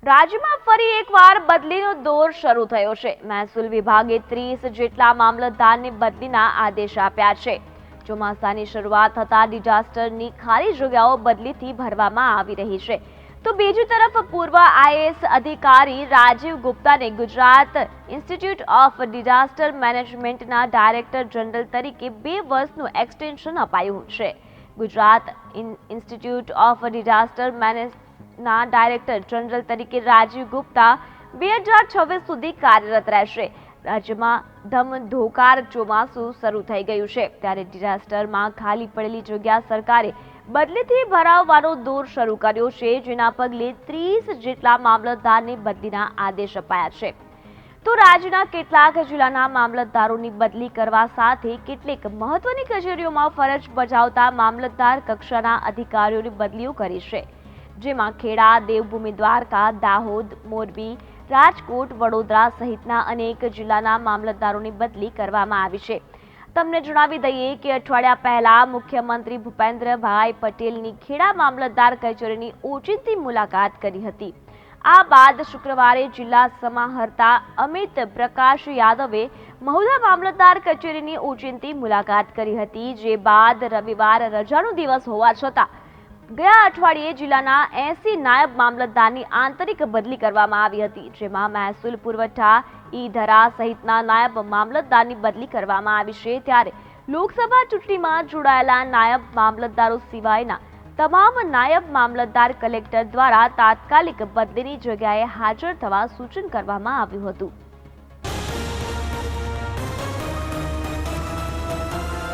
રાજ્યમાં ફરી એકવાર બદલીનો દોર શરૂ થયો છે। મહેસૂલ વિભાગે 30 જેટલા મામલતદારને બદલીના આદેશ આપ્યા છે। ચોમાસાની શરૂઆત થતા ડિઝાસ્ટરની ખાલી જગ્યાઓ બદલીથી ભરવામાં આવી રહી છે। તો બીજી તરફ પૂર્વ આઈએએસ અધિકારી રાજીવ ગુપ્તાને ગુજરાત ઇન્સ્ટિટ્યૂટ ઓફ ડિઝાસ્ટર મેનેજમેન્ટના ડાયરેક્ટર જનરલ તરીકે 2 વર્ષનું એક્સટેન્શન અપાયું છે। ગુજરાત ઇન્સ્ટિટ્યૂટ ઓફ ડિઝાસ્ટર મેનેજમેન્ટના ડાયરેક્ટર જનરલ તરીકે રાજીવ ગુપ્તા 2026 સુધી કાર્યરત રહેશે। રાજ્યમાં ધમધોકાર ચોમાસું શરૂ થઈ ગયું છે, ત્યારે ડિઝાસ્ટરમાં ખાલી પડેલી જગ્યા સરકારે બદલીથી ભરાવવાનો દોર શરૂ કર્યો છે, જેના પગલે 30 જેટલા મામલતદારને બદલીના આદેશ અપાયા છે। તો રાજ્યના કેટલાક જિલ્લાના મામલતદારોની બદલી કરવા સાથે કેટલીક મહત્વની કચેરીઓમાં ફરજ બજાવતા મામલતદાર કક્ષાના અધિકારીઓની બદલીઓ કરી છે, જેમાં ખેડા, દેવભૂમિ દ્વારકા, દાહોદ, મોરબી, રાજકોટ, વડોદરા સહિતના અનેક જિલ્લાના મામલતદારોની બદલી કરવામાં આવી છે। તમને જણાવી દઈએ કે અઠવાડિયા પહેલા મુખ્યમંત્રી ભૂપેન્દ્રભાઈ પટેલની ખેડા મામલતદાર કચેરીની ઓચિંતી મુલાકાત કરી હતી। આ બાદ શુક્રવારે જિલ્લા સમાહર્તા અમિત પ્રકાશ યાદવે મહુધા મામલતદાર કચેરીની ઓચિંતી મુલાકાત કરી હતી, જે બાદ રવિવાર રજાનો દિવસ હોવા છતાં ગયા અઠવાડિયે જિલ્લાના 80 નાયબ મામલતદારની આંતરિક બદલી કરવામાં આવી હતી, જેમાં મહેસૂલ પુરવઠા, ઈ-ધરા સહિતના નાયબ મામલતદારની બદલી કરવામાં આવી છે। ત્યારે લોકસભા ચૂંટણીમાં જોડાયેલા નાયબ મામલતદારો સિવાયના તમામ નાયબ મામલતદાર કલેક્ટર દ્વારા તાત્કાલિક બદલીની જગ્યાએ હાજર થવા સૂચન કરવામાં આવ્યું હતું।